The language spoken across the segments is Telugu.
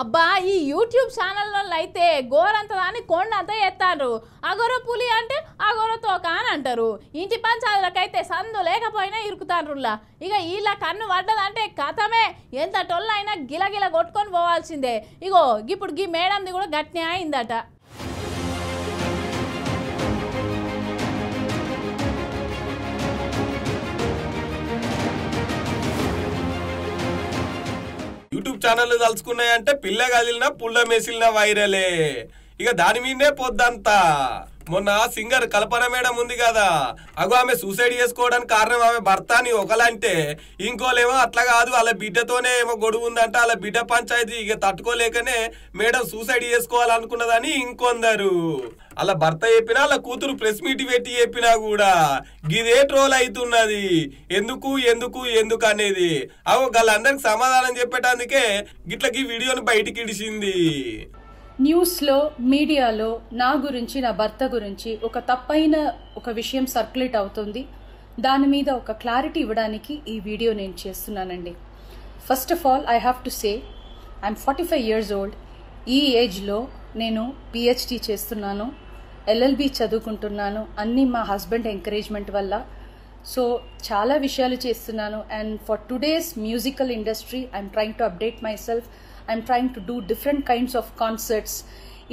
అబ్బా ఈ యూట్యూబ్ ఛానల్లో అయితే గోరంత దాన్ని కొండంత ఎత్తారు. అగొర పులి అంటే అగొర తోక అని అంటారు. ఇంటి పంచాయతీలకైతే సందు లేకపోయినా ఇరుకుతారులా. ఇక వీళ్ళ కన్ను పడ్డదంటే కథమే. ఎంత టొల్లైనా గిలగిల కొట్టుకొని పోవాల్సిందే. ఇగో ఇప్పుడు గీ మేడంది కూడా గట్నే అయిందట. యూట్యూబ్ ఛానల్ తలుచుకున్నాయంటే పిల్ల కదిలిన పుల్ల మెసిలిన వైరలే. ఇక దాని మీదనే పొద్దంతా. మొన్న సింగర్ కల్పన మేడం ఉంది కదా, అగో ఆమె సూసైడ్ చేసుకోవడానికి కారణం ఆమె భర్త అని ఒకలంటే, ఇంకోలేమో అట్లా కాదు వాళ్ళ బిడ్డతోనే ఏమో గొడవ ఉందంట, వాళ్ళ బిడ్డ పంచాయతీ ఇక తట్టుకోలేకనే మేడం సూసైడ్ చేసుకోవాలనుకున్నదని ఇంకొందరు. అలా భర్త చెప్పినా వాళ్ళ కూతురు ప్రెస్ మీట్ పెట్టి చెప్పినా కూడా గిదే ట్రోల్ అవుతున్నది. ఎందుకు ఎందుకు ఎందుకు అనేది అవో వాళ్ళందరికి సమాధానం చెప్పేటందుకే గిట్లకి వీడియోని బయటికి ఇడిచింది. న్యూస్లో మీడియాలో నా గురించి నా భర్త గురించి ఒక తప్పైన ఒక విషయం సర్క్యులేట్ అవుతుంది. దాని మీద ఒక క్లారిటీ ఇవ్వడానికి ఈ వీడియో నేను చేస్తున్నానండి. First of all I have to say I'm 45 years old. ఈ ఏజ్లో నేను పిహెచ్డి చేస్తున్నాను, ఎల్ఎల్బి చదువుకుంటున్నాను, అన్నీ మా హస్బెండ్ ఎంకరేజ్మెంట్ వల్ల. సో చాలా విషయాలు చేస్తున్నాను. And for today's musical industry I'm trying to update my self. I'm trying to do different kinds of concerts.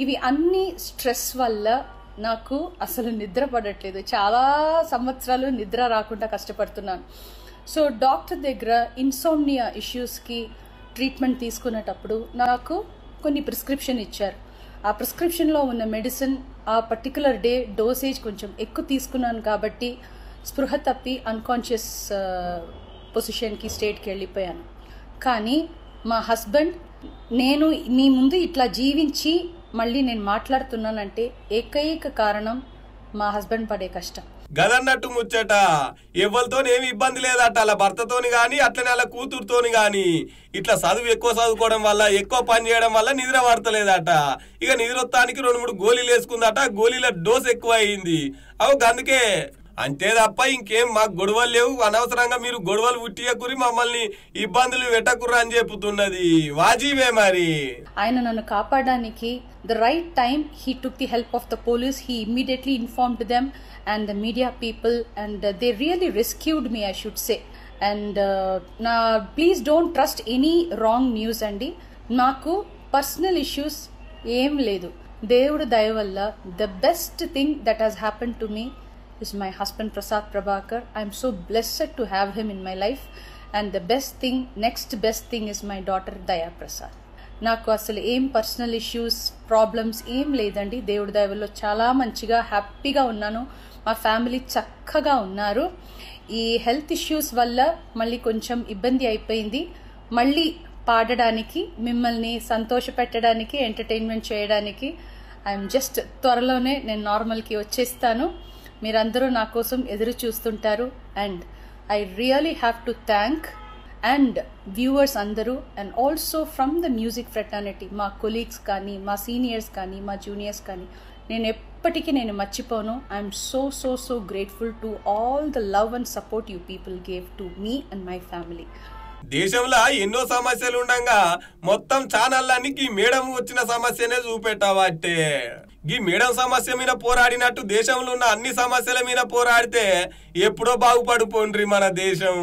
ఇవి అన్ని స్ట్రెస్ వల్ల నాకు అసలు నిద్ర పడట్లేదు. చాలా సంవత్సరాలు నిద్ర రాకుండా కష్టపడుతున్నాను. సో డాక్టర్ దగ్గర ఇన్సోమ్నియా ఇష్యూస్కి ట్రీట్మెంట్ తీసుకునేటప్పుడు నాకు కొన్ని ప్రిస్క్రిప్షన్ ఇచ్చారు. ఆ ప్రిస్క్రిప్షన్లో ఉన్న మెడిసిన్ ఆ పర్టికులర్ డే డోసేజ్ కొంచెం ఎక్కువ తీసుకున్నాను కాబట్టి స్పృహ తప్పి అన్కాన్షియస్ పొజిషన్కి స్టేట్కి వెళ్ళిపోయాను. కానీ మా హస్బెండ్ నేను మీ ముందు ఇట్లా జీవించి మళ్ళీ నేను మాట్లాడుతున్నానంటే ఏకైక కారణం మా హస్బెండ్ పడే కష్టం. గదన్నట్టు ముచ్చట. ఎవరితో ఏమి ఇబ్బంది లేదట, అలా భర్తతోని గాని అట్లనే అలా కూతురుతోని గాని. ఇట్లా చదువు ఎక్కువ చదువుకోవడం వల్ల, ఎక్కువ పని చేయడం వల్ల నిద్ర పడతలేదట. ఇక నిద్రొత్తానికి 2-3 గోళీలు వేసుకుందట. గోళీల డోస్ ఎక్కువ అయింది. అవు అందుకే అంతే తప్ప ఇంకేం మాకు గొడవలు లేవు. అనవసరంగా మీరు గొడవలు పుట్టియకురి, మమ్మల్ని ఇబ్బందులు పెట్టకుర్రా అని చెప్పుతున్నది. వాజీవే మరి. ఆయన నన్ను కాపాడడానికి the right time he took the help of the police. He immediately informed them and the media people, and they really rescued me, I should say. And please don't trust any wrong news andi. Naku personal issues em ledu. దేవుడు దయ వల్ల the best thing that has happened to me is my husband Prasad Prabhakar. I am so blessed to have him in my life, and the next best thing is my daughter Daya Prasad. నాకు అసలు ఏం పర్సనల్ ఇష్యూస్ ప్రాబ్లమ్స్ ఏం లేదండి. దేవుడి దయ వల్ల చాలా మంచిగా హ్యాపీగా ఉన్నాను. మా ఫ్యామిలీ చక్కగా ఉన్నారు. ఈ హెల్త్ ఇష్యూస్ వల్ల మళ్ళీ కొంచెం ఇబ్బంది అయిపోయింది. మళ్ళీ పాడడానికి, మిమ్మల్ని సంతోష పెట్టడానికి, ఎంటర్టైన్మెంట్ చేయడానికి ఐఎమ్ జస్ట్ త్వరలోనే నేను నార్మల్కి వచ్చేస్తాను. మీరందరూ నా కోసం ఎదురు చూస్తుంటారు. And I really have to thank and viewers అందరూ, and also from the music fraternity, మా కొలీగ్స్ కానీ, మా సీనియర్స్ కానీ, మా జూనియర్స్ కానీ, నేను ఎప్పటికీ నేను మర్చిపోను. I'm so grateful to all the love and support you people gave to me and my family. దేశంలో ఎన్నో సమస్యలు ఉండగా మొత్తం ఛానళ్ళని ఈ మేడం వచ్చిన సమస్యనే చూపెట్టావట్టే. ఈ మేడం సమస్య మీద పోరాడినట్టు దేశంలో ఉన్న అన్ని సమస్యల మీద పోరాడితే ఎప్పుడో బాగుపడిపోండ్రి మన దేశం.